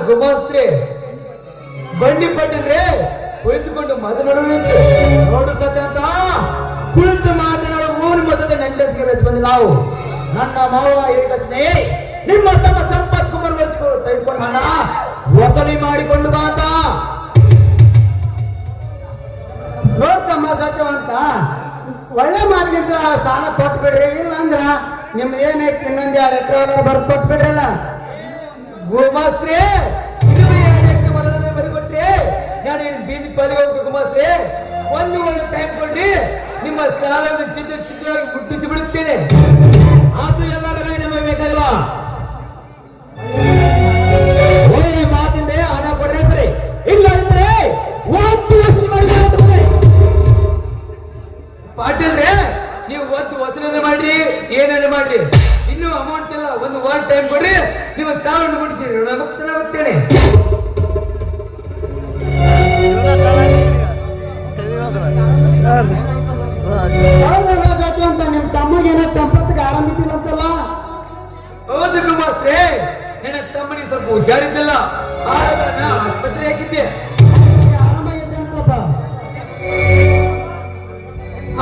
ಗುಮಾಸ್ತ್ರಿ ಬಂಡಿ ಪಟ್ಟಿದ್ರೆ ಕುಳಿತುಕೊಂಡು ಮಾತನಾಡುವಂತೆ ನೋಡು ಸತ್ಯ ಅಂತ ಕುಳಿತು ಮಾತನಾಡುವ ಊರು ಮೊದಲ ನೆಂಟಸಿಗೆ ಬೆಳೆಸಿ ನಾವು ನನ್ನ ಮಾವ ಈಗ ಸ್ನೇಹಿ ನಿಮ್ಮ ತಮ್ಮ ಸಂಪತ್ ಕುಮಾರ್ ತೆಗೆದುಕೊಂಡು ಹಣ ವಸೂಲಿ ಮಾಡಿಕೊಂಡು ಮಾತ ನೋಡ್ತಮ್ಮ ಸತ್ಯವಂತ ಒಳ್ಳೆ ಮಾತಿನಿಂದ ಸ್ಥಾನ ಕೊಟ್ಟು ಬಿಡ್ರಿ ಇಲ್ಲ ಅಂದ್ರ ನಿಮ್ದು ಏನೈತಿ ಇನ್ನೊಂದು 2 ಎಕರೆ ಬರ್ದು ಕೊಟ್ಟು ಬಿಡ್ರಲ್ಲ ಗುಮಾಸ್ತ್ರಿ ಇದು 2 ಎಕರೆ ಹೊಲದಲ್ಲಿ ಬರಿಕೊಟ್ರಿ ನಾನು ಬೀದಿ ಪಾಲಿಗೆ ಹೋಗ್ಬೇಕು ಗುಮಾಸ್ತ್ರಿ ಒಂದು ಒಳ್ಳೆ ಟೈಮ್ ಕೊಡ್ರಿ ನಿಮ್ಮ ಸಾಲವನ್ನು ಚಿತ್ರವಾಗಿ ಮುಟ್ಟಿಸಿ ಬಿಡುತ್ತೇನೆ ಅದು ಎಲ್ಲರ ನಮಗೆ ಬೇಕಲ್ವಾ ಒಳ್ಳೆ ಮಾತಿಂದ ಹಣ ಕೊಡ್ರೆ ಸರಿ ಇಲ್ಲ ಅಂದ್ರೆ ಒಂದು ವಸೂಲಿ ಮಾಡಿ ಪಾಟೀಲ್ರೆ ನೀವು ಒಂದು ವಸೂಲಿ ಮಾಡ್ರಿ ಏನೇನು ಮಾಡ್ರಿ ಇನ್ನೂ ಅಮೌಂಟ್ ಇಲ್ಲ ಒಂದು ವಾರ ಟೈಮ್ ಕೊಡ್ರಿ ನಿಮ್ಮ ಸಾಲವನ್ನು ಮುಟ್ಟಿಸಿ ಮುಕ್ತನಾಗುತ್ತೇನೆ ಹೌದಲ್ಲ ಸತ್ಯವಂತ ನಿಮ್ ತಮ್ಮಗೇನೋ ಸಂಪತ್ತಿಗೆ ಆರಂಭಿದ್ದಿಲ್ಲಂತಲ್ಲ ಹೌದು ಗುಮಾಸ್ತ್ರಿ ನನ್ನ ತಮ್ಮನಿಗೆ ಸ್ವಲ್ಪ ಹುಷಾರಿದ್ದಿಲ್ಲ ಆಸ್ಪತ್ರೆ ಹಾಕಿದ್ದೆ ಆರಾಮಾಗಿದ್ದೇನಲ್ಲಪ್ಪ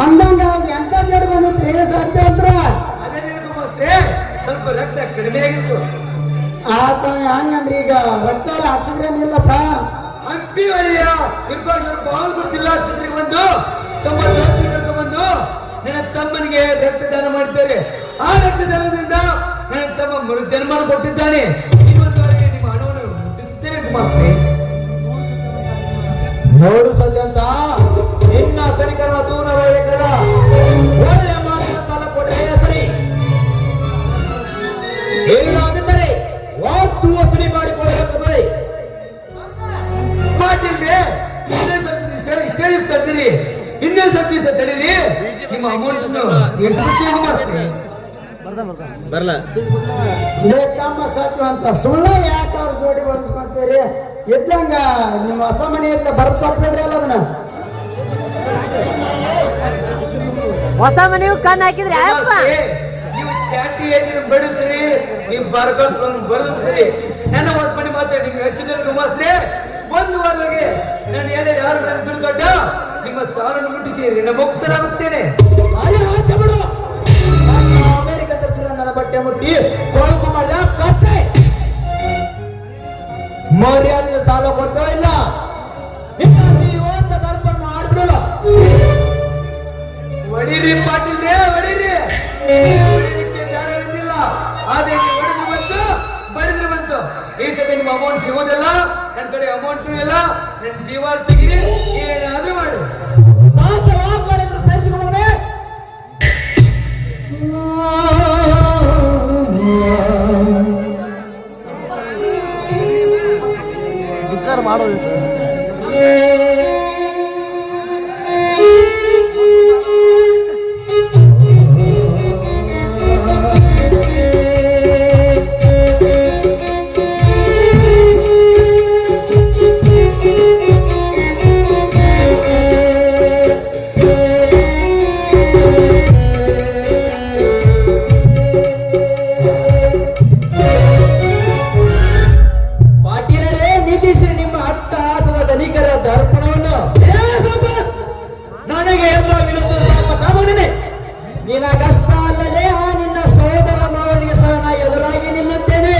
ಅಂದಂಗ ಅವಾಗ ಎಂತ ಜಡ್ ಬಂದಿತ್ರಿ ಸತ್ಯವಂತ್ರ ಅದೇ ಗುಮಾಸ್ತ್ರಿ ಸ್ವಲ್ಪ ರಕ್ತ ಕಡಿಮೆ ಆಗಿತ್ತು ಆತ ಹಂಗಂದ್ರೆ ಈಗ ರಕ್ತ ಹಾಕ್ಸಿದ್ರೇನಿಲ್ಲಪ್ಪ ಹಂಪಿ ವಲಯ ಬಾಗಲಕೋಟೆ ಜಿಲ್ಲಾ ಆಸ್ಪತ್ರೆಗೆ ಬಂದು ತಮ್ಮ ದೋಸ್ತಿ ಕರ್ಕೊಂಡ್ಬಂದು ನನ್ನ ತಮ್ಮನಿಗೆ ರಕ್ತದಾನ ಮಾಡಿದ್ದಾರೆ ಆ ರಕ್ತದಾನದಿಂದ ನನ್ನ ತಮ್ಮ ಮರು ಜನ್ಮ ಕೊಟ್ಟಿದ್ದಾನೆ ಇವತ್ತವರೆಗೆ ನಿಮ್ಮ ಹಣವನ್ನು ಮುಟ್ಟಿಸುತ್ತೇನೆ ಗುಮಾಸ್ತ್ರಿ ನೋಡು ಸದ್ಯ ಅಂತ ನಿನ್ನ ಕನಿಕರ ದೂರ ಬೇಕಲ್ಲ ಒಳ್ಳೆ ಮಾತಿನ ಸಾಲ ಕೊಟ್ಟರೆ ಸರಿ ಏನಾಗುತ್ತದೆ ಒಂದು ವಸೂಲಿ ಮಾಡಿಕೊಳ್ಳಬೇಕಾಗುತ್ತದೆ ಪಾಟೀಲ್ರೆ ಇಷ್ಟೇ ದಿವಸ ತರ್ತೀರಿ ಇನ್ನೇ ಸ್ವಲ್ಪ ದಿವಸ ತಡೀರಿ ನಿಮ್ಮ ಅಮೌಂಟ್ ತೀರಿಸ್ಬಿಡ್ತೀನಿ ಗುಮಾಸ್ತ್ರಿ ಬರಲ್ಲ ತಮ್ಮ ಸತ್ಯವಂತ ಸುಳ್ಳ ಯಾಕೆ ಅವ್ರ ಜೋಡಿ ಹೊಲಿಸ್ಕೊಂತೀರಿ ಇದ್ದಂಗ ನಿಮ್ಮ ಹೊಸ ಮನೆ ಅಂತ ಬರ್ದು ಕೊಟ್ಬಿಡ್ರಿ ಅಲ್ಲ ಅದನ್ನ ಹೊಸ ಮನೆಯು ಕಣ್ಣು ಹಾಕಿದ್ರಿ ಅಪ್ಪ ನೀವು ಚಾಟಿ ಏಟಿನ ಬಡಿಸ್ರಿ ನೀವು ಬರ್ಕೊಂಡು ಬರೋದು ಸರಿ ನನ್ನ ಹೊಸ ಮನೆ ಮಾತ್ರ ನಿಮ್ಗೆ ಹೆಚ್ಚಿದ್ರೆ ಗುಮಾಸ್ತ್ರಿ ಒಂದು ವಾರವಾಗಿ ನಾನು ಯಾರು ನನ್ನ ದುಡ್ಡುಗಡ್ಡ ನಿಮ್ಮ ಸಾಲನ್ನು ಮುಟ್ಟಿಸಿ ನನ್ನ ಮುಕ್ತನಾಗುತ್ತೇನೆ ಅಮೆರಿಕ ತರಿಸಿದ ನನ್ನ ಬಟ್ಟೆ ಮುಟ್ಟಿ ಕೊಳಕು ಮಾಡಿದ ಕಟ್ಟೆ ಮರ್ಯಾದೆ ಸಾಲ ಕೊಡ್ತೋ ಇಲ್ಲ ನಿನ್ನ ಜೀವಂತ ದರ್ಪಣ ಮಾಡ್ಬಿಡಲ್ಲ ಹೊಡಿರಿ ಪಾಟೀಲ್ರೆ ಹೊಡಿರಿ ಹೊಡಿಲಿಕ್ಕೆ ದಾರಿಲ್ಲ ಆದ್ರೆ ಹೊಡೆದ್ರು ಬಂತು ಬಡಿದ್ರು ಬಂತು ಈ ಸತಿ ನಿಮ್ಮ ಅಮೌಂಟ್ ಸಿಗೋದಿಲ್ಲ ನನ್ನ ಕಡೆ ಅಮೌಂಟ್ ಇಲ್ಲ ನನ್ನ ಜೀವ ತೆಗಿರಿ ಏನಾದ್ರೂ ಮಾಡಿ ಸಾಧ್ಯವಾಗಲಿದ್ರೆ ಸಹಿಸಿಕೊಂಡ್ರೆ ಮಾಡೋದು ನಿನಗಷ್ಟ ಅಲ್ಲದೆ ಆ ನಿನ್ನ ಸೋದರ ಮಾವನಿಗೆ ಸಹ ನಾ ಎದುರಾಗಿ ನಿಲ್ಲುತ್ತೇನೆ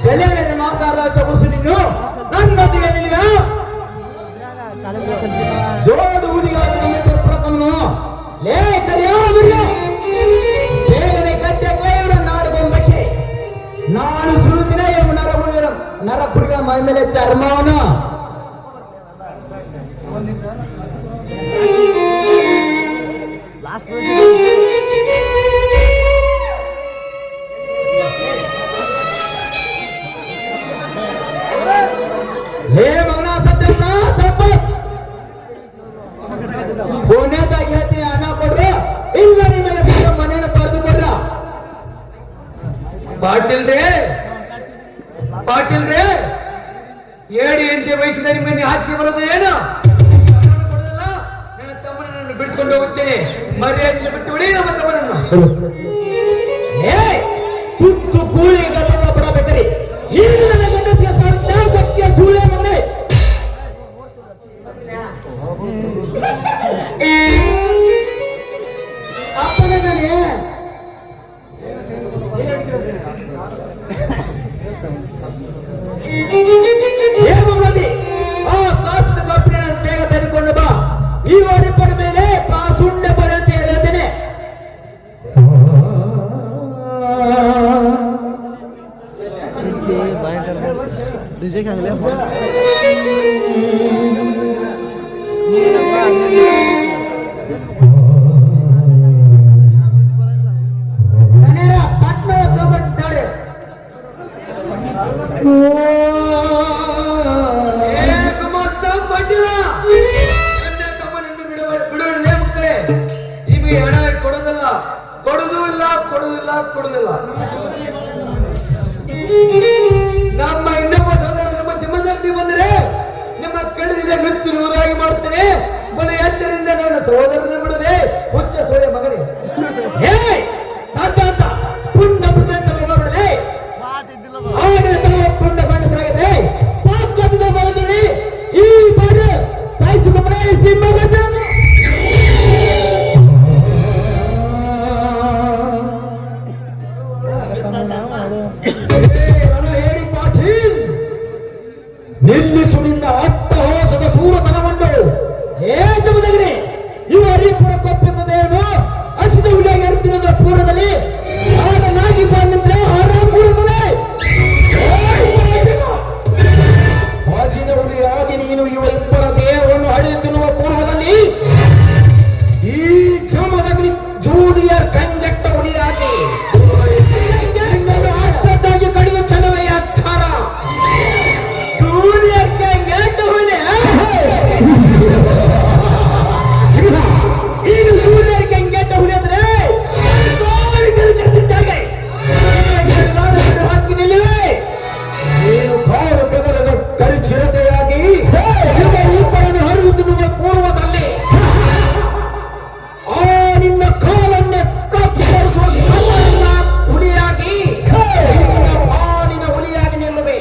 ತಲೆ ಮೇಲೆ ಮಾಸಾರ ಸೊಗಸು ನೀನು ನನ್ನೊಂದಿಗೆ ನಿಲ್ಲ ಜೋಡು ಊದಿಗಾದ ಲೇ ಕರಿಯಾಬಿಲ್ಲ ಬೇಗನೆ ಕಟ್ಟೆ ಕೈಯವರ ನಾಡುಗೊಂಬಕ್ಕೆ ನಾನು ಸುರುತ್ತಿನ ನರ ಕುರಿಗಳ ಮೈ ಮೇಲೆ ಚರ್ಮವನು ಲೇ ಮಗನ ಸತ್ಯ ಸ್ವಲ್ಪ ಪುಣ್ಯದಾಗಿ ಹೇಳ್ತೀನಿ ಹಣ ಕೊಡ್ರಿ ಇಲ್ಲ ನಿಮಗೆ ಸಿಕ್ಕ ಮನೇನ ಬರೆದು ಕೊಡ್ರ ಪಾಟೀಲ್ರೆ ಏಡಿ ಎಂತೆ ವಯಸ್ಸಿದ ನಿಮ್ಮನ್ನು ಹಾಸಿಗೆ ಬರೋದು ಏನು ನನ್ನ ತಮ್ಮನನ್ನು ಬಿಡಿಸ್ಕೊಂಡು ಹೋಗುತ್ತೇನೆ ಮರ್ಯಾದೆಯನ್ನು ಬಿಟ್ಟು ಬಿಡಿ ನಮ್ಮ ತಮ್ಮನನ್ನು ಕೂಳಿ ಗದ್ದಲ ಬಿಡಬೇಕ್ರಿ. ಈಗ ನನ್ನ ಗಂಡತಿಯ ಸತ್ಯ ಸುಳ್ಳೆ ಮಗನೇ. ಅಪ್ಪನೇ ಏನು ಮಾಡಿ ಆ ಕಾಸಿನ ಕಪ್ಪಿನ ಬೇಗ ತೆಗೆದುಕೊಂಡು ಬಾ. ಈ ಒಡಿಪನ ಮೇಲೆ ಕಾಸುಂಡೆ ಬರೆ ಅಂತ ಹೇಳ್ತೇನೆ. ಮನೆಯ ಪಟ್ನ ತಗೊಂಡ್ರಿ ಬಿಡುವೇ ಮಕ್ಕಳೇ, ನಿಮಗೆ ಹಣ ಕೊಡೋದಲ್ಲ, ಕೊಡುದಿಲ್ಲ. ನಮ್ಮ ಇನ್ನೊಬ್ಬ ಸಹೋದರ ನಮ್ಮ ಜಮದಲ್ಲಿ ಬಂದರೆ ನಿಮ್ಮ ಕಡಿದ ನುಚ್ಚು ನೂರಾಗಿ ಮಾಡ್ತೇನೆ. ಬಲ ಎತ್ತರಿಂದ ನನ್ನ ಸಹೋದರನ ಬಿಡದೆ ಹುಚ್ಚ ಸೋಳೆ ಮಗನೇ. ಸಾಧ್ಯ ಪುಣ್ಯ ಪುಣ್ಯಂತ ಹೋಗಬಿಡದೆ ಪುಣ್ಯ ಗಂಡಸರಾಗಿದೆ. ಪಾಕದ ಬರದಲ್ಲಿ ಈ ಬಾಡ ಸಾಯಿಸಿಕೊಂಡೇ ಸಿಂಹಗಜ. ಹೇಳಿ ಪಾಟೀಲ್, ನಿಲ್ಲಿಸು ನಿನ್ನ ಅಟ್ಟಹಾಸದ ಸೂರತನವನ್ನು. ಜಮದಗಿರಿ ಇವು ಹರಿಪುರ ಕೊಪ್ಪಿದ್ದೇನು ಹಸಿದ ಹುಲಿಯಾಗಿ ಇರ್ತಿರೋದ್ರ ಪೂರ್ವದಲ್ಲಿ ನಾಗಿ ಬಂದ್ರೆ ಹಸಿದ ಹುಲಿಯಾಗಿ ನೀನು ಇವ ಇಬ್ಬರ ದೇಹವನ್ನು ಹಡಿದು ತಿನ್ನುವ ಪೂರ್ವದಲ್ಲಿ ಈ ಜಮದಗಿರಿ ಜೂನಿಯರ್ ಕಂಗೆಟ್ಟ ಹುಲಿಯಾಗಿ ಅಡ್ಡದಾಗಿ ಕಡಿಯು ಚಲವೇ ಅಚ್ಚಾರ. ಜೂನಿಯರ್ ಕಂಗೆಟ್ಟ ಹುಲಿ ಈಗ ಜೂನಿಯರ್ ಕಂಗೆಟ್ಟ ಹುಲಿ ಅಂದ್ರೆ ಹಾಕಿ ನಿಲ್ಲುವೆ. ನೀನು ಕಾರು ಕದಲದ ಕರಿಚಿರತೆಯಾಗಿ ಇಬ್ಬರನ್ನು ಹರಿದು ತಿನ್ನುವ ಪೂರ್ವದಲ್ಲಿ ಆ ನಿನ್ನ ಕಾಲನ್ನೇ ಕತ್ತರಿಸುವ ಕಲ್ಲನ್ನ ಹುಲಿಯಾಗಿ ನಿನ್ನ ಪಾಲಿನ ಹುಲಿಯಾಗಿ ನಿಲ್ಲುವೆ.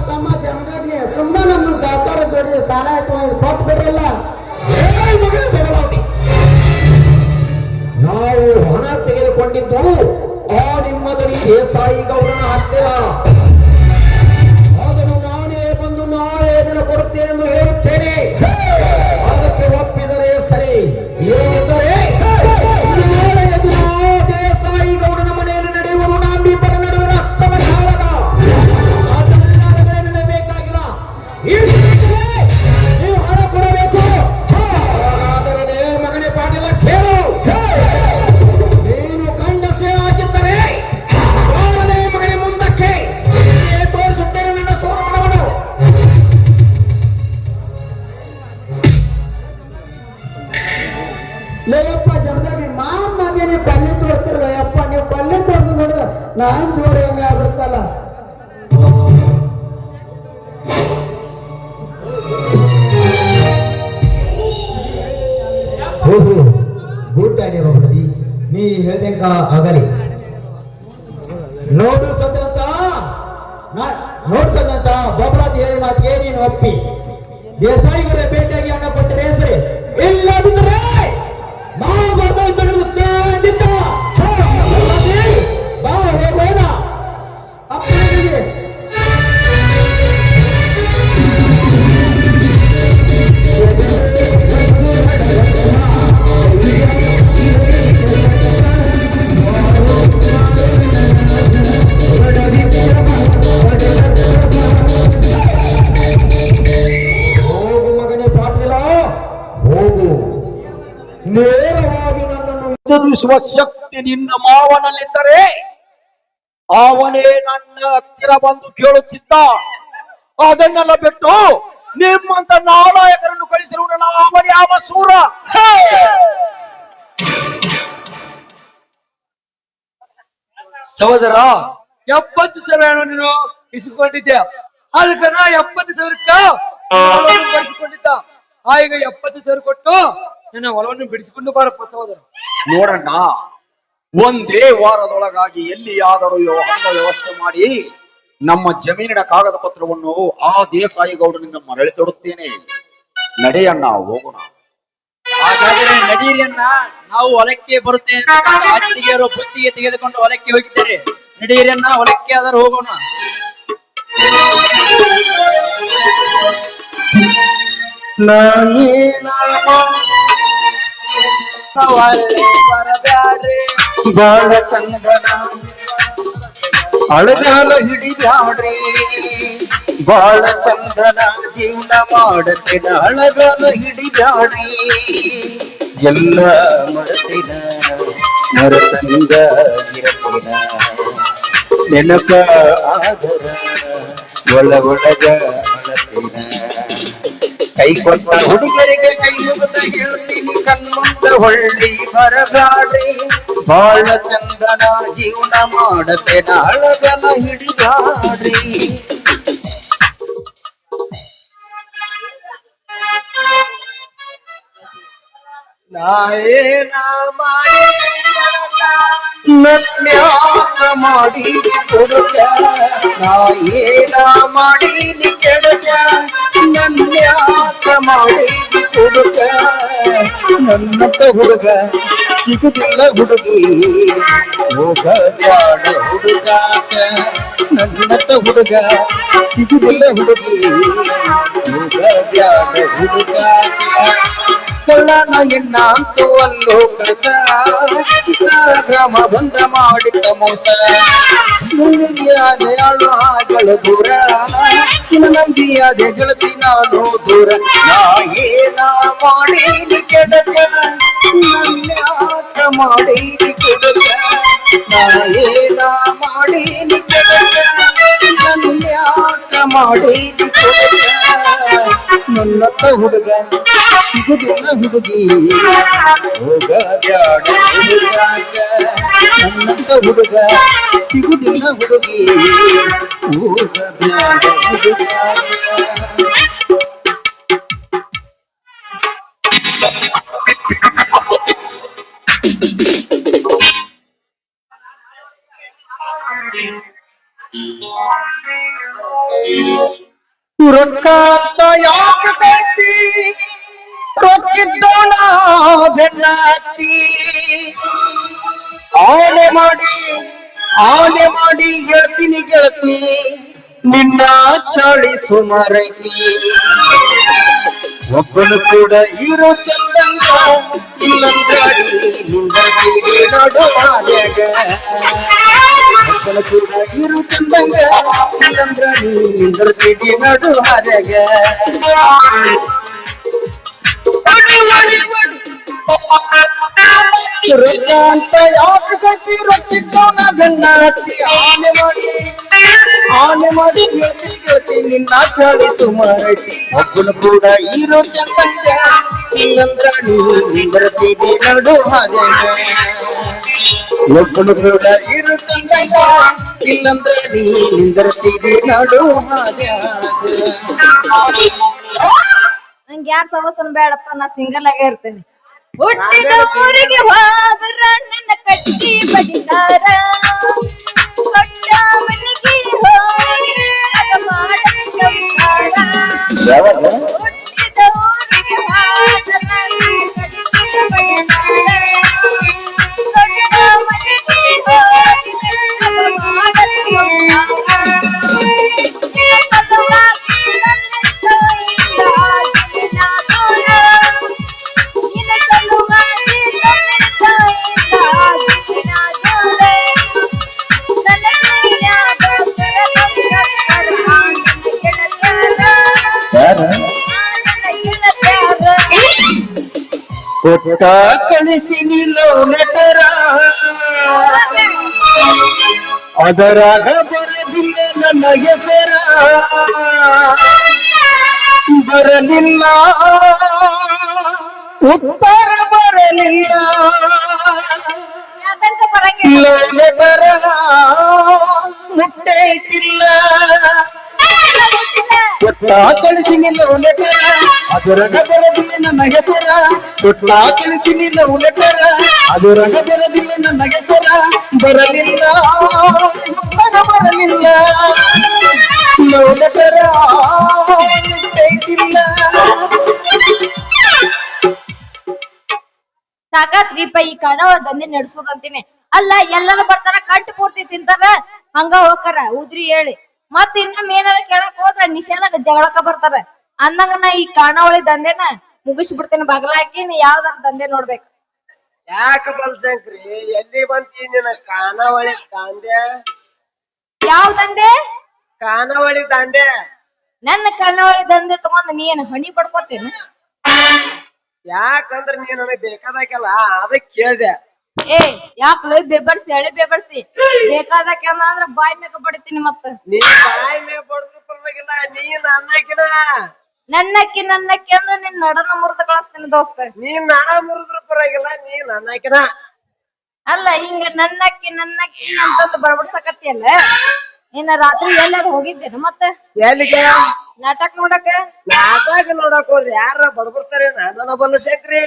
ತಮ್ಮ ಜಮದಗ್ನಿ ಸುಮ್ಮನೆ ನಮ್ಮ ಸಹಕಾರ ಜೋಡಿ ಸಾಲ ಇಟ್ಟು ಕೊಟ್ಟು ಬಿಡ್ರಲ್ಲ. ನಾವು ಹಣ ತೆಗೆದುಕೊಂಡಿದ್ದು ಆ ನಿಮ್ಮ ದನಿ ದೇಸಾಯಿ ಗೌಡನ ಹತ್ತಿರ. ಅದನ್ನು ನಾನೇ ಬಂದು ನಾಳೆ ದಿನ ಕೊಡುತ್ತೇನೆಂದು ಹೇಳುತ್ತೇನೆ. ಅದಕ್ಕೆ ಒಪ್ಪಿದರೆ ಸರಿ, ಏನೆಂದರೆ ನಾಳೆ ಎದುರು ಆ ದೇಸಾಯಿ ಗೌಡನ ಮನೆಯಲ್ಲಿ ನಡೆಯುವುದು ನಮ್ಮಿಬ್ಬರ ನಡುವೆ ರಕ್ತದ ಕಾಳಗ. ಅದನ್ನೆಲ್ಲ ಬೇಕಾಗಿಲ್ಲ. ನೀವು ಹಣ ಕೊಡಬೇಕು. ಹಾಗಾದರೆ ಮಗನೇ ಪಾಟೀಲ ಕೇಳು, ನೀನು ಗಂಡಸೇ ಆಗಿದ್ದರೆ ಬಾರದೆ ಮಗನೇ ಮುಂದಕ್ಕೆ ತೋರಿಸುತ್ತೇನೆ ನನ್ನ ಸೋರಮನವನ್ನು. ಲೇಯಪ್ಪ ಜಮದಗ್ನಿ ಮಾದೇ ನೀವು ಪಲ್ಲೆ ತೋರಿಸ್ತಿರಲ್ಲ ಯಪ್ಪ. ನೀವು ಪಲ್ಲೆ ತೋರಿಸಿ ನೋಡಿದ್ರೆ ನಾನ್ ಜೋಡಿ ಹಂಗ ಆಗ್ಬಿಡ್ತಲ್ಲ. ಓಹೋ, ಗುಡ್ ಐಡಿಯಾ ಬಾಬುದಿ, ನೀ ಹೇಳ್ದಂಗ ಆಗಲಿ. ನೋಡು ಸದಂತ ಬಾಬುರಾಜ್ ಹೇಳಿ ಮಾತಿಗೆ ನೀನು ಒಪ್ಪಿ ದೇಸಾಯಿಗಳೇ ಭೇಟಿಯಾಗಿ ಹಣ ಕೊಟ್ಟರೆ ಹೆಸರು ಇಲ್ಲದಿದ್ದರೆ ಖಂಡಿತ ಬಾ ಹೋಗೋಣ. ಅಪ್ಪನಿಗೆ ಹೋಗು ಮಗನೇ ಪಾಟೀಲ, ಹೋಗು. ನೇರವಾಗಿ ನನ್ನನ್ನು ಎದುರಿಸುವ ಶಕ್ತಿ ನಿನ್ನ ಮಾವನಲ್ಲಿದ್ದರೆ ಅವನೇ ನನ್ನ ಹತ್ತಿರ ಬಂದು ಕೇಳುತ್ತಿದ್ದ. ಅದನ್ನೆಲ್ಲ ಬಿಟ್ಟು ನಿಮ್ಮಂತ ನಾಲಾಯಕರನ್ನು ಕಳಿಸಿರುವುದು ಅವನ ಯಾವ ಸೂರ. ಸಹೋದರ, 70,000 ನೀನು ಇಸ್ಕೊಂಡಿದ್ದೆ. ಅದಕ್ಕ ನಾ 70,000 ಬರೆಸಿಕೊಂಡಿದ್ದ. ಈಗ 70,000 ಕೊಟ್ಟು ನನ್ನ ಹೊಲವನ್ನು ಬಿಡಿಸಿಕೊಂಡು ಬಾರಪ್ಪ ಸಹೋದರ. ನೋಡಣ್ಣ, ಒಂದೇ ವಾರದೊಳಗಾಗಿ ಎಲ್ಲಿಯಾದರೂ ಹಣದ ವ್ಯವಸ್ಥೆ ಮಾಡಿ ನಮ್ಮ ಜಮೀನಿನ ಕಾಗದ ಪತ್ರವನ್ನು ಆ ದೇಸಾಯಿ ಗೌಡನಿಂದ ಮರಳಿ ತೊಡುತ್ತೇನೆ. ನಡೆಯಣ್ಣ, ಹೋಗೋಣ. ಹಾಗಾದರೆ ನಡೀರಿಯನ್ನ, ನಾವು ಹೊಲಕ್ಕೆ ಬರುತ್ತೇವೆ. ಅತ್ತಿಗೆಯರು ಬುತ್ತಿಗೆ ತೆಗೆದುಕೊಂಡು ಹೊಲಕ್ಕೆ ಹೋಗಿದ್ದಾರೆ. ನಡೀರಿಯನ್ನ, ಹೊಲಕ್ಕೆ ಆದರೂ ಹೋಗೋಣ. ಬಾಳ ಚಂದನ ಅಳಗಾಲ ಹಿಡಿದಾಡ್ರಿ, ಬಾಳ ಚಂದನ ಜೀವನ ಮಾಡತಿನ ಅಳಗಾಲ ಹಿಡಿದಾಡ್ರಿ. ಎಲ್ಲ ಮರತಿನ ಮರತಂಗ ಇರತಿನ ನೆನಪ ಆದರ ಒಳಗ ಅಳತಿನ. ಕೈ ಕೊಟ್ಟ ಹುಡುಗರಿಗೆ ಕೈ ಮುಗಿದ ಹೇಳ್ತೀನಿ, ಕಣ್ಮುಂದ ಹೊಳ್ಳಿ ಬರಬ್ಯಾಡ್ರಿ. ಬಾಳ ಚಂದನ ಜೀವನ ಮಾಡತೇನ ಅಳಗನ ಹಿಡಿದಾಡ್ರಿ. ನಾಯೇನ ನನ್ಯಾಕ ಮಾಡೀನಿ ಕೊಡುಗ, ನಾಯೇನ ಮಾಡೀನಿ ಕೆಡುಗ, ನನ್ಯಾಕ ಮಾಡೀನಿ ಕೊಡುಗ. ನನ್ನಂತ ಹುಡುಗ ಸಿಗುದಿಲ್ಲ ಹುಡುಗಿ, ಹೋಗ ಬ್ಯಾಡ ಹುಡುಗಾಕ. ನನ್ನಂತ ಹುಡುಗ ಸಿಗುದಿಲ್ಲ ಹುಡುಗಿ, ಹೋಗ ಬ್ಯಾಡ ಹುಡುಗಾಕ. ಕೊಳ್ಳನ ಎನ್ನ ಅಂತವಲ್ಲೋ ಕಳಸ, ಗ್ರಾಮ ಬಂದ ಮಾಡಿದ ಮೋಸ. ನಂಬಿಯಾದೆ ಆಳು ಆಗಳು ದೂರ, ನಂಬಿಯಾದೆ ಗೆಳತಿ ನಾನು ದೂರ. ನಾಯೇನ ಮಾಡೀನಿ ಕೆಡಕ, ನನ್ಯಾಕ ಮಾಡೀನಿ ಕೆಡಕ. ನಾಯೇನ ಮಾಡೀನಿ ಕೆಡಕ, ನನ್ಯಾಕ ಮಾಡೀನಿ ಕೆಡಕ. ನನ್ನತ್ತ ಹುಡುಗ ಸಿಗುದಿಲ್ಲ ಹುಡುಗಿ, ಹೋಗ ಬ್ಯಾಡ ಹುಡುಗಾಕ. ನನ್ನಂತ ಹುಡುಗ ಸಿಗುದಿಲ್ಲ ಹುಡುಗಿ, ಹೋಗ ಬ್ಯಾಡ ಹುಡುಗಾಕ. ರೊಕ್ಕ ಯಾಕೈತಿ, ರೊಕ್ಕಿದ್ದವನ ಬೆನ್ನತ್ತಿ. ಆನೆ ಮಾಡಿ ಗೆಳತಿನಿ ಗೆಳತಿ, ನಿನ್ನ ಚಾಳಿ ಸುಮಾರೈತಿ. ಒಬ್ಬನು ಕೂಡ ಇರೋ ಚಂದಂಗ, ಇಲ್ಲಂದ್ರಾಡಿ ನಿಂದ ಕೈಗೆ ನಡು ಹಾದ್ಯಾಗ. ಒಬ್ಬನು ಕೂಡ ಇರೋ ಚಂದಂಗ, ಇಲ್ಲಂದ್ರಾಡಿ ನಿಂದ ಕೈಗೆ ನಡು ಹಾದ್ಯಾಗ. ರೊಕ್ಕ ಅಂತ ಯಾಕೆ ಕತ್ತಿ, ರೊಕ್ಕಿದ್ದವನ ಬೆನ್ನ ಹತ್ತಿ. ಆನೆ ಮಾಡಿ ಗೆಳತಿ ನಿನ್ನ ಚಾಳಿ ಸುಮಾರೈತಿ. ಒಬ್ಬನು ಕೂಡ ಇರೋ ಚಂದಂಗ, ಇಲ್ಲಂದ್ರ ನೀ ಬರ್ತಿದ್ದಿ ನಡು ಹಾದ್ಯಾಗ. ಒಬ್ಬನು ಕೂಡ ಇರೋ ಚಂದಂಗ, ಇಲ್ಲಂದ್ರ ನೀ ಬರ್ತಿದ್ದಿ ನಡು ಹಾದ್ಯಾಗ. ನಂಗೆ ಯಾರ ಸಮಸ್ಯೆ ಬೇಡಪ್ಪ, ನಾ ಸಿಂಗಲ್ ಆಗೇ ಇರ್ತೇನೆ. ಹುಟ್ಟಿದ ಊರಿಗೆ ಹೋದ್ರ ನನ್ನ ಕಟ್ಟಿ ಬಡಿತಾರ, ಕೊಟ್ಟ ಮನೆಗೆ ಹೋಗಿ ಅದ ಮಾಡದ ಸಂಸಾರ. ಹುಟ್ಟಿದ ಊರಿಗೆ ಹೋದ್ರ ನನ್ನ ಕಟ್ಟಿ ಬಡಿತಾರ, ಕೊಟ್ಟ ಮನೆಗೆ ಹೋಗಿ ಅದ ಮಾಡದ ಸಂಸಾರ. ಕೊಟ್ಟ ಕಳಿಸಿ ನಿಲ್ಲೋ ಲೆಟರ, ಅದರಾಗ ಬರದಿಲ್ಲ ನನ್ನ ಹೆಸರ. ಬರಲಿಲ್ಲ ಉತ್ತರ ಬರಲಿಲ್ಲ, ಲವ್ ಲೆಟರ ಮುಟ್ಟೈತಿಲ್ಲ. ಕೊಟ್ಟ ಕಳಿಸಿ ನಿಲ್ಲೋ ಲೆಟರ, ಅದು ರಂಗ ಬರದಿಲ್ಲ ನನ್ನ ಹೆಸರ ಕೊಟ್ಟ ತಿಳಿಸಿನಿ ಲವ್ ಲೆಟರ ಅದು ರಂಗ ಬರದಿಲ್ಲ ನನ್ನ ಹೆಸರ ಬರಲಿಲ್ಲ ಬರಲಿಲ್ಲ ಲವ್ ಲೆಟರ ಐತಿಲ್ಲ. ಸಾಕಾತ್ರಿಪ್ಪ ಈ ಕಣವ ದಂಧೆ ನಡೆಸೋದಂತೀನಿ. ಅಲ್ಲ ಎಲ್ಲರೂ ಬರ್ತಾರ ಕಟ್ಟು ಪೂರ್ತಿ ತಿಂತಾರ ಹಂಗ ಹೋಗ್ತಾರ ಉದ್ರಿ ಹೇಳಿ ಮತ್ ಇನ್ನೊಮ್ಮೆ ಏನಾರ ಕೇಳಕ್ ಹೋದ್ರ ನಿಷೇಧಾಗ ಜಗಳಕ್ಕ ಬರ್ತಾರ ಅಂದಂಗ ನಾ ಈ ಕಾಣಾವಳಿ ದಂಧೆನ ಮುಗಿಸಿ ಬಿಡ್ತೇನೆ ಬಗಲ ಹಾಕಿ ನೀ ಯಾವ್ದಾರ ದಂಧೆ ನೋಡ್ಬೇಕು. ಯಾಕ ಬಲ್ಸಂಕ್ರಿ ಎಲ್ಲಿ ಬಂತಿ ನಿನ್ನ ಖಾನಾವಳಿ ದಾಂದೆ? ಯಾವ ದಂಧೆ? ಖಾನಾವಳಿ ದಾಂದೆ. ನನ್ನ ಕಾಣಾವಳಿ ದಂಧೆ ತಗೊಂಡ್ ನೀ ಏನ್ ಹಣಿ ಪಡ್ಕೋತೇನ? ಯಾಕಂದ್ರ ನೀ ನನಗ್ ಬೇಕಾದಾಕೆಲ್ಲ ಅದಕ್ ಕೇಳ್ದೆ. ಏ ಯಾಕ ಬೇಬಡ್ಸಿ ಎಳೆ ಬೇಬಡ್ಸಿ ಬೇಕಾದಕ್ಕೆ ಅಂದ್ರ ಬಾಯಿ ಮೇಕ ಬಡಿತೀನಿ ಮತ್ತ. ನೀ ಬಾಯಿ ಮೇಲೆ ಬಡದ್ರು ಪರವಾಗಿಲ್ಲ, ನೀ ನನ್ನಕಿನ ನನ್ನಕ್ಕಿ ಅಂದ್ರೆ ನಿನ್ ನಡನ ಮುರಿದ ಕಳಿಸ್ತೀನಿ ದೋಸ್ತ. ನೀ ನಡ ಮುರಿದ್ರು ಪರವಾಗಿಲ್ಲ, ನೀ ನನ್ನಕಿನ. ಅಲ್ಲ ಹಿಂಗ ನನ್ನಕ್ಕಿ ಅಂತಂದು ಬಡಬಡ್ಸಕತ್ತಿಯಲ್ಲ ಇನ್ನ ರಾತ್ರಿ ಎಲ್ಲಾರು ಹೋಗಿದ್ದೇನ ಮತ್ತ ಎಲ್ಲಿಗೆ? ನಾಟಕ ನೋಡಕ. ನಾಟಕ ನೋಡಕ್ ಹೋದ್ರಿ ಯಾರ ಬಡಬರ್ತಾರೆ ನನ್ನ ಬಲ್ಸಂಕ್ರಿ.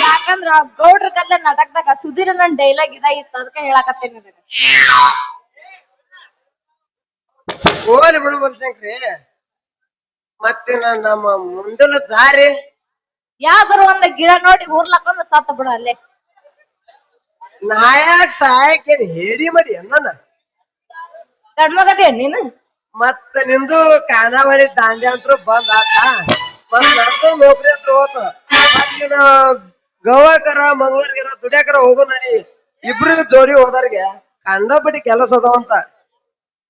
ಯಾಕಂದ್ರ ಗೌಡ್ರ ಗದ್ಲ ನಾಟಕದಾಗ ಸುಧೀರ್ ನನ್ ಡೈಲಾಗ್ ಇದಾಗಿತ್ತು ಅದಕ್ಕ ಹೇಳಕತ್ತೇನೆ. ಹೋಲಿ ಬಿಡು ಬಲ್ಸಂಕ್ರಿ. ಮತ್ತೆ ನಮ್ಮ ಮುಂದಿನ ದಾರಿ ಯಾವ್ದಾರ ಒಂದ್ ಗಿಡ ನೋಡಿ ಊರ್ಲಕ್ಕೊಂದ್ ಸತ್ತ ಬಿಡ ಅಲ್ಲೇ. ನಾಯಕ್ ಸಹಾಯಕೇನ್ ಹೇಳಿ ಮಾಡಿ ನನ್ನ ಗಂಡ್ಮಗದೇ ನೀನು. ಮತ್ತ ನಿಂದು ಖಾನಾವಳಿ ದಾಂಡೆ ಅಂತೂ ಬಂದ್ ಆತ. ಮತ್ ನಂದು ನೌಕರಿ ಅಂತ ಹೋತ. ಮತ್ತಿನ ಗೋವಾಕರ ಮಂಗಳೂರ್ಗಾರ ದುಡಿಯಾಕರ ಹೋಗೋ ನಡಿ. ಇಬ್ರಿಗೂ ಜೋಡಿ ಹೋದವ್ರಿಗೆ ಕಂಡಪಟ್ಟಿ ಕೆಲಸ ಅದಾವಂತ.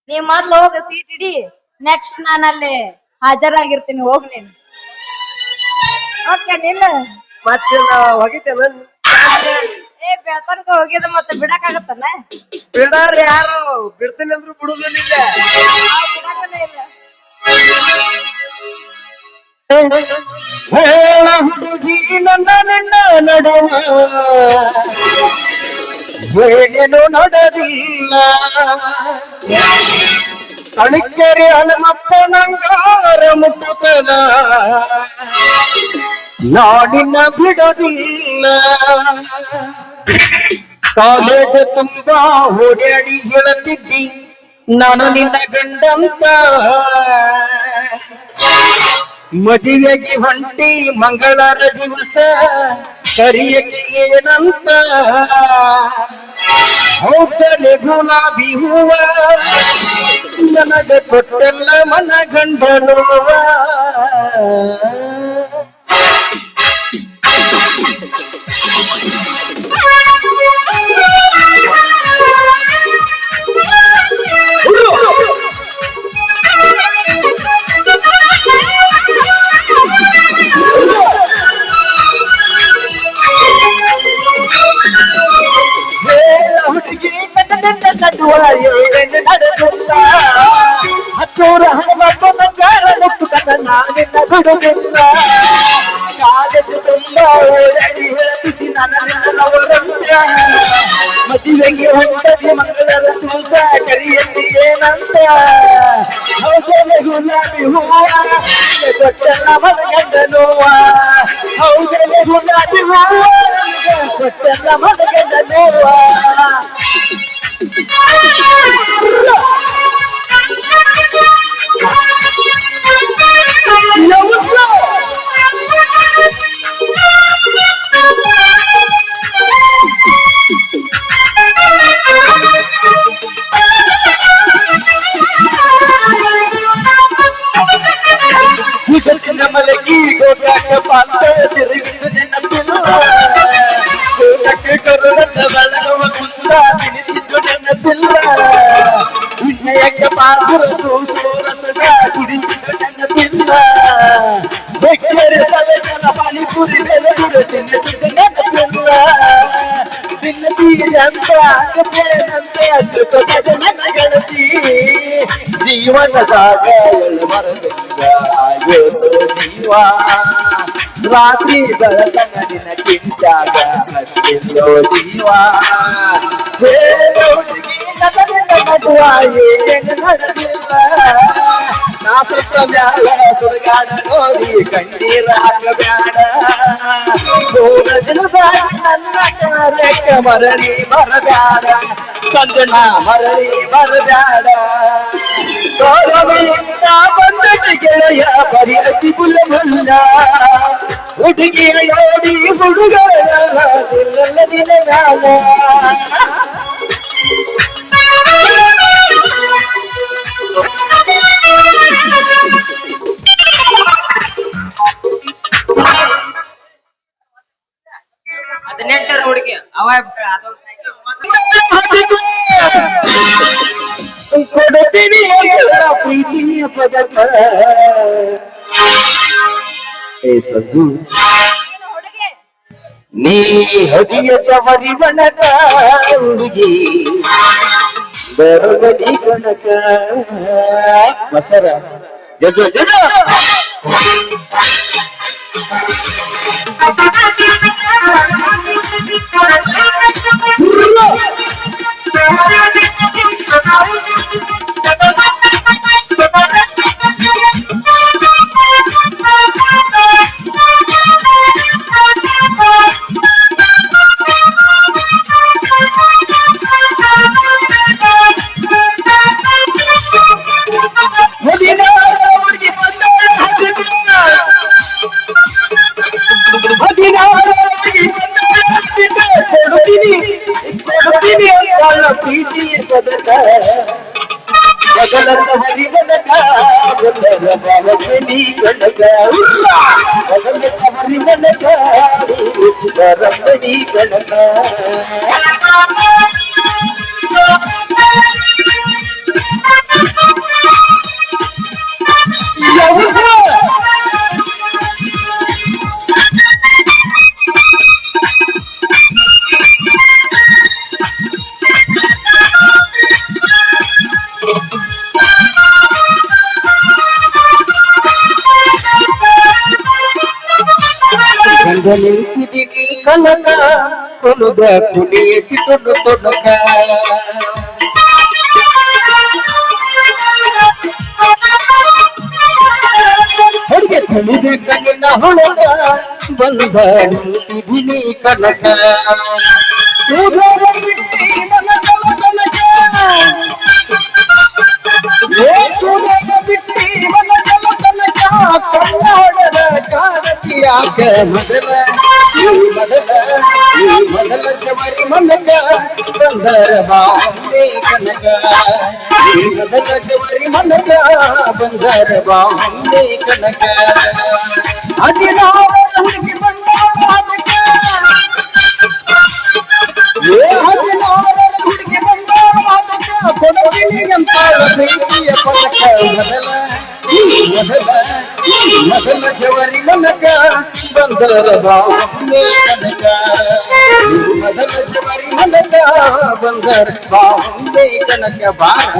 ನೀ ಮೊದ್ಲು ಹೋಗ ಸೀಟ್ ಇಡಿ, ನೆಕ್ಸ್ಟ್ ನಾನು ಅಲ್ಲಿ ಹಾಜರಾಗಿರ್ತೀನಿ ಹೋಗ್ ನೀನು. ಓಕೆ ನಿಲ್ಲ ಮತ್ತಿನ ಹೋಗಿತ್ತೇನ? ಏ ಬೆಳ್ತನ್ಕ ಹೋಗಿದ ಮತ್ತೆ ಬಿಡಕ್ ಆಗತ್ತಲ್ಲ? ಬಿಡಾರ ಯಾರು ಬಿಡ್ತೀನಿ ಅಂದ್ರು ಬಿಡುದಿಲ್ಲ. ಬಿಡಕನೇ ಇಲ್ಲ. ಹೇಳ ಹುಡುಗಿ ನನ್ನ ನಿನ್ನ ನಡುವ ಏನೇನು ನಡೆದಿಲ್ಲ ಕಣಿಕೆರೆ ಹನುಮಪ್ಪ ನಂಗಾರ ಮುಟ್ಟುತ್ತನ ನಾಡಿನ ಬಿಡೋದಿಲ್ಲ ಕಾಲೇಜ್ ತುಂಬಾ ಓಡಾಡಿ ಹೇಳುತ್ತಿದ್ದಿ ನಾನು ನಿನ್ನ ಗಂಡಂತ ಮದುವೆಗೆ ಹೊಂಟಿ ಮಂಗಳರ ದಿವಸ ಕರಿಯಕ್ಕೆ ಏನಂತ ಹೌದಲೆ ಗುಲಾಬಿ ಹೂವ ನನಗೆ ಕೊಟ್ಟೆಲ್ಲ ಮನ ಗಂಡನುವ ಹತ್ತೂರ ಹನುಮಪ್ಪನ ಕಾರ ಮುಟ್ಟುಕನ ನಾನಿನ್ನ ಬಿಡುವುದಿಲ್ಲ ಕಾಲೇಜು ತುಂಬಾ ಓಡಾಡಿ ಹೇಳ್ತಿದ್ದಿ ನನ್ನವರಂತ ಮದುವೆಗೆ ಹೊಂಟದಿ ಮಂಗಳರ ದಿವಸ ಕರಿಯಲ್ಲಿ ಏನಂತ ಹೌದಲೆ ಗುಲಾಬಿ ಹೂವ ಕೊಟ್ಟಲ್ಲ ಮನಗಂಡನುವ ಹೌದಲೆ ಗುಲಾಬಿ ಹೂವ ಕೊಟ್ಟಲ್ಲ ಮನಗಂಡನುವ ಮಲಗಿ ಗೋಕಾಕ ಪಾತ್ರ ತಿರುಗಿದು ನೆನಪಿಲ್ಲ ಗೋಕಾಕ್ಕೆ ಕರುಳದ ಬಳಗವ ಸುಂದ ಬಿಡಿಸಿದ್ದು ನೆನಪಿಲ್ಲ ವಿನಯಕ್ಕೆ ಪಾತ್ರ ರಸದ ಕುಡಿಸಿದ್ದು ನೆನಪಿಲ್ಲ ಬೆಕ್ಕರೆ ತಲೆಗಳ ಪಾನಿಪುರಿ ಬೆಲೆಗುರು ತಿನ್ನಿಸಿದ್ದು ನೆನಪಿಲ್ಲ ತಿನ್ನತೀರಂತ ಅಗತ್ಯಂತೆ ನನ್ನ ಗೆಳತಿ ಜೀವನದಾಗ ಮರದಿಂದ ಜೀವ ರಾತ್ರಿ ಬೆಳತನ ನಿನ್ನ ಕಿಂಚಾಗ ಹತ್ತಿಲ್ಲೋ ಜೀವ ನಾ ಸ್ವಲ್ಪ ಮ್ಯಾಲ ಸುರಗಾಡ ನೋಡಿ ಕಣ್ಣೀರ ಹಾಕಬ್ಯಾಡ ಮೂರ ದಿನದಾಗ ನನ್ನ ಕಾರ್ಯಕ್ಕ ಮರಳಿ ಬರಬ್ಯಾಡ ಸಂಜನ ಮರಳಿ ಬರಬ್ಯಾಡ ಗೌರವಿಂದ ಬಂದಟ ಗೆಳೆಯ ಬರಿ ಅತಿ ಬುಲ್ಲ ಹುಡುಗಿಯ ನೋಡಿ ಹುಡುಗರ ದಿನ ಹದಿನೆಂಟರ ಹುಡುಗಿ ಅವ ಎಬ್ಬಿಸ್ಯಾಳ, ಅದೊಂದ್ ಸೈಕಲ್ ಕೊಡುತ್ತೀನಿ ಪ್ರೀತಿಯ ಪದಕ ಏ ಸಜ್ಜು ಹುಡುಗಿ ನೀ ಹದಿಯ ಚವರಿ ಬಣಕ ಹುಡುಗಿ ಬರಗಡಿ ಕಣಕ ಮಸರ ಜಜ ಜಜ ಪ್ರೀತಿಯ ಪದಕ ಜಗಲತ್ತ ಹರಿವನಕ ಬಂದರ ಬಾಲಕನಿ ಕಣಕ ಜಗಲತ್ತ ಹರಿವನಕ ರಂಗಡಿ ಕಣಕ ಗಂಗನಿಂತಿದಿಗಿ ಕನಕ ಕೊಲುದ ಕುಣಿಯತಿ ತೊಡ ತೊಡಕ ಹೊಡೆಗೆ ತುಳಿದ ಕಣ್ಣಿನ ಹೊಳಗ ಬಂದ ನಿಂತಿದಿನಿ ಕನಕ ಕೂದಲ ಬಿಟ್ಟಿ ನನ್ನ ಕಲ ಕನಕ ಕೂದಲ ಬಿಟ್ಟಿ ನನ್ನ ಕಲ ಕನಕ ಕಣ್ಣ ಹೊಡೆದ ಕಾರತಿಯಾಗ ಮೊದಲ ಮೊದಲ ಚವರಿ ಮನಕ ಬಂದರ ಬಾಂಬೆ ಕನಕ ಮೊದಲ ಚವರಿ ಮನಕ ಬಂದರ ಬಾಂಬೆ ಕನಕ ಹದಿನಾರ ಹುಡುಗಿ ಬಂದವಳ ಅದಕ್ಕೆ ಹದಿನಾರ ಹುಡುಗಿ ಬಂದವಳ ಅದಕ್ಕೆ ಕೊಡತೀನಿ ಅಂತ ಪ್ರೀತಿಯ ಪದಕ ಮೊದಲ ಜವರಿ ಮನಕ ಬಂದರ ಬಾಂಬೆ ಕನಕ ಮೊದಲ ಜವರಿ ಮನಕ ಬಂದರ ಬಾಂಬೆ ಕನಕ ಬಾರ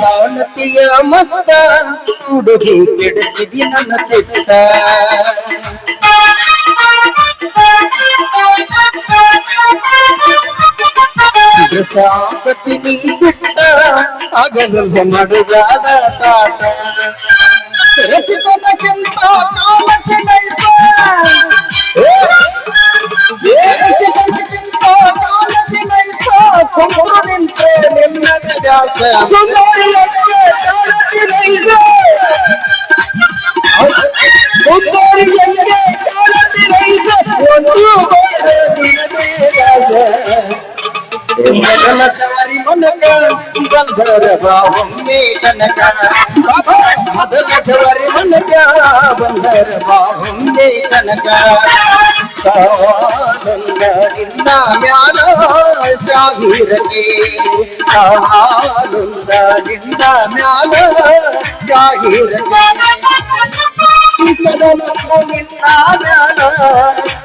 ಕಾಣತಿಯ ಮಸ್ತ ಹುಡುಗಿ ಕೆಡಿಸಿದಿ ನನ್ನ ಚಿತ್ತ ಸಾಕತಿ ನೀ ಬಿಟ್ಟ ಆಗಲಲ್ಲ ಮಾಡುದಾದ ತಾಟ ರಚಿತನಕ್ಕಿಂತ ಕಾಮಕ್ಕೆ ನೈಸ ರಚಿತನಕ್ಕಿಂತ ಕಾಮಕ್ಕೆ ನೈಸ ಕುಂಬರು ನಿಂತ್ರೆ ನಿನ್ನದ ಜಾಸ ಕಾಮಕ್ಕೆ ನೈಸ ಸುಂದರಿಯಂಗೆ ಕಾಮಕ್ಕೆ ನೈಸ ಒಂದು ಮೊದಲ ಚವರಿ ಮನಕ ಬಂದರ ಬಾಂಬೆ ಕನಕ ಮೊದಲ ಚವರಿ ಮನಕ ಬಂದರ ಬಾಂಬೆ ಕನಕ ಸಾನಂದ ನಿನ್ನ ಮ್ಯಾಲ ಜಾಗೀರಗೆ ಸಾನಂದ ನಿನ್ನ ಮ್ಯಾಲ ಜಾಗೀರಗೆ ಕಮಲಂದು ನಿನ್ನ ಮ್ಯಾಲ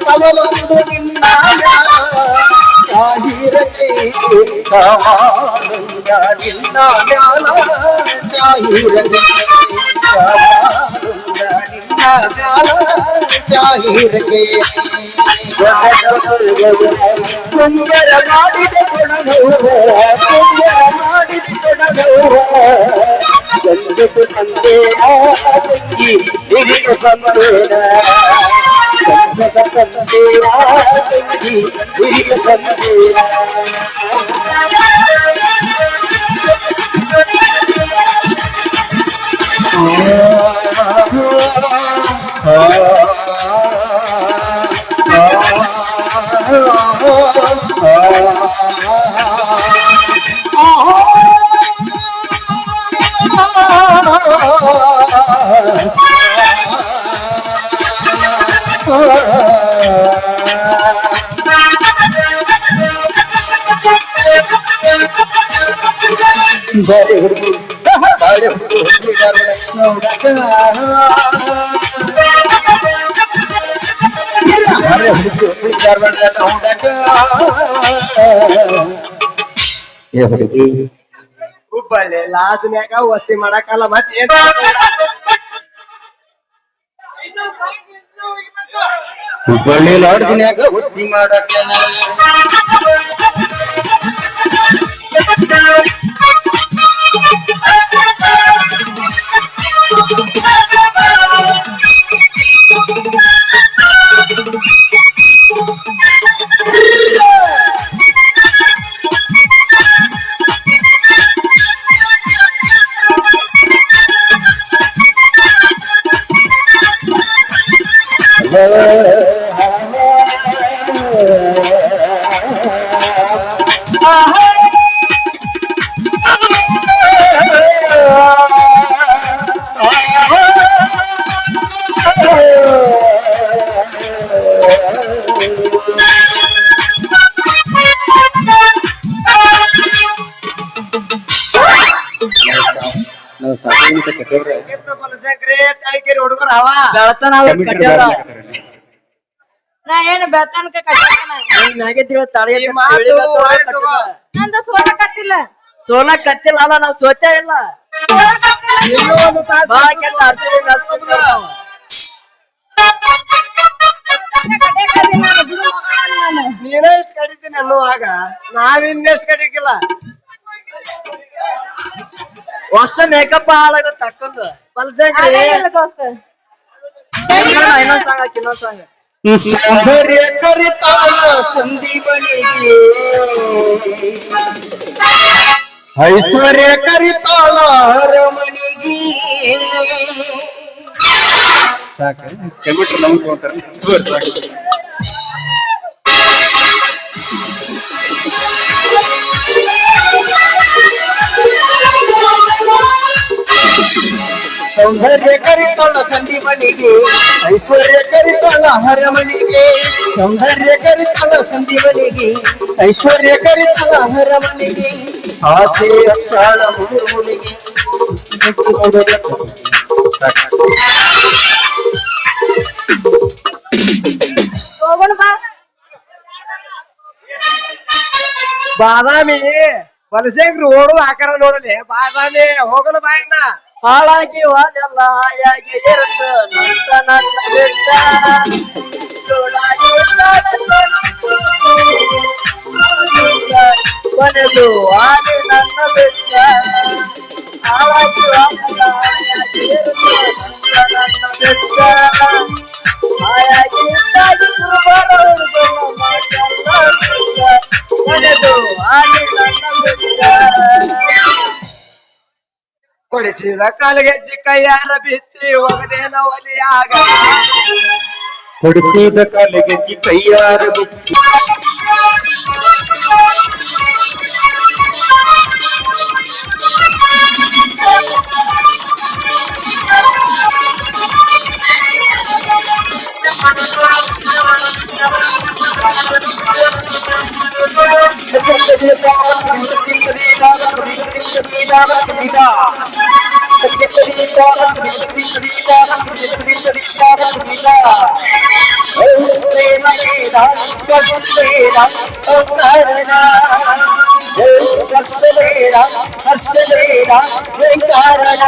ಕಮಲಂದು ನಿನ್ನ ಮ್ಯಾಲ ಜಾಗೀರಗೆ ಸಾನಂದ ನಿನ್ನ ಮ್ಯಾಲ ಜಾಗೀರಗೆ ಜಾಗೀರಗೆ ಸುಂದರ ಮಾಡಿದ ಕೊಡಗೌರ ಸುಂದರ ಮಾಡಿದ ಕೊಡಗೌರ ಸಂಗತು ಸಂದೇಹ ತಂಗಿ ಹಿರಿಯ ಸಂದೇಹ ಸಂಗತ ಸಂದೇಹ ತಂಗಿ ಹಿರಿಯ ಸಂದೇಹ ಹುಬ್ಬಳ್ಳಿ ಲಾಜ್ನ್ಯಾಗ ವಸ್ತಿ ಮಾಡಕಲ್ಲ ಮತ್ ಏನ್ ಹುಬ್ಬಳ್ಳಿ ಲಾಡ್ಜ್ನ್ಯಾಗ ವಸ್ತಿ ಮಾಡಕ ಬಲಶಂಕರಿ ತಾಳಿಕೇರಿ ಹುಡುಗರ ಹವಾ ಬೆಳತನ ಕಟ್ಟ್ಯಾರ ನಾ ಏನು ಬೆಳ್ತಾನಕ ಕಟ್ಟಿಲ್ಲ ತಾಳಿ ಈ ಮಾತು ಒಳ್ಳೆ ತಗೋ. ನಂದು ಸೋಲ ಕಟ್ಟಿಲ್ಲ ಸೋಲ ಕತ್ತಿಲ್ಲ ಅಲ್ಲ ನಾವ್ ಸೋತೇ ಇಲ್ಲ ಇನ್ನೂ ಒಂದು ತಾಸು ಬಾಳ ಕೆಟ್ಟ ಅರ್ಸಿನ ನಡ್ಸ್ಕೊಂಡ್ ನಾವು. ನೀನೇ ಇಷ್ಟ ಕಡಿತೀನಿ ಅನ್ನುವಾಗ ನಾವಿನ್ನೆಷ್ಟು ಕಡಿಕಿಲ್ಲ ಅಷ್ಟ ಮೇಕಪ್ ಹಾಳಾಗುತ್ತೆ ಅಕ್ಕಂದು ಬಲಶಂಕರಿ ಇನ್ನೊಂದ್ ಸಾಂಗ್ ಹಾಕಿ ಇನ್ನೊಂದ್ ಸಾಂಗ್ ಸೌಂದರ್ಯ ಕರಿತಾಳ ಸಂದೀಪನಿಗೆ ಐಶ್ವರ್ಯ ಕರಿತಾಳ ರಮಣಿಗೆ ಸಾಕ ಕಂಪ್ಯೂಟರ್ ನಮ್ಗೆ ತಗೊಂತಾರೆ ಸೌಂದರ್ಯ ಕರಿತಾಳ ಸಂದೀಪನಿಗೆ ಐಶ್ವರ್ಯ ಕರಿತಾಳ ಹರಮಣಿಗೆ ಸೌಂದರ್ಯ ಕರಿತಾಳ ಸಂದೀಪನಿಗೆ ಐಶ್ವರ್ಯ ಕರಿತಾಳ ಹರಮಣಿಗೆ ಆಸೆ ಅತ್ತಾಳ ಮುರುಮುನಿಗೆ ಹೋಗೋಣ ಬಾ ಬಾದಾಮಿ ಬಲಶಂಕರಿ ಓಡುದು ಆಕಾರ ನೋಡಲಿ ಬಾದಾಮಿ ಹೋಗಲು ಬಾಯಣ್ಣ ಹಾಳಾಗಿ ಹೋದೆಲ್ಲ ಹಾಯಾಗಿ ಇರುತ್ತ ನಂತ ನನ್ನ ಬಿಟ್ಟ ಜೋಡಾಗಿ ಕೊನೆದು ಆಗಿ ನನ್ನ ಬಿಟ್ಟ ಹಾಳಾಗಿ ಹೋದೆಲ್ಲ ಹಾಯಾಗಿ ಇರುತ್ತ ನಂತ ನನ್ನ ಬಿಟ್ಟ ಹಾಯಾಗಿ ಇದ್ದಾಗಿ ಸುರುಬಾರ ಹುಡುಗನ ಮಾತೆಲ್ಲ ಬಿಟ್ಟ ಕೊನೆದು ಆಗಿ ನನ್ನ ಬಿಟ್ಟ ಕೊಡಿಸಿದ ಕಾಲಿಗೆಜ್ಜಿ ಕೈಯಾರ ಬಿಚ್ಚಿ ಹೋಗದೇನ ಒಲಿಯಾಗ ಹೊಡಿಸಿದ ಕಾಲಿಗೆ ಕೈಯಾರ ಬಿಚ್ಚಿ ಕಾರಣ